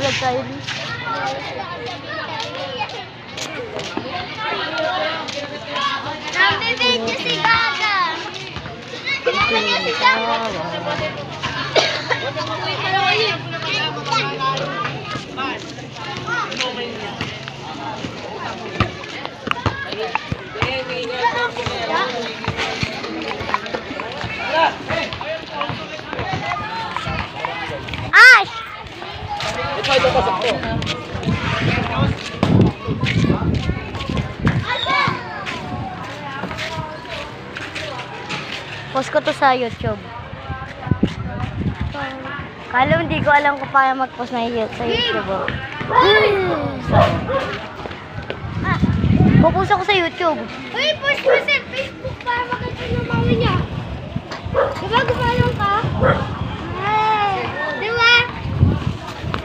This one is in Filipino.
vlog tayo. Nabibidyo si Gaga. Kilala niyo si Gaga? Ash! Ito pasok ko. Post ko to sa YouTube. Kala hindi ko alam kung paano mag-post na sa YouTube. Pupost ako sa YouTube. Uy, post mo sa Facebook para makita ng mami niya. Diba gumalang ka?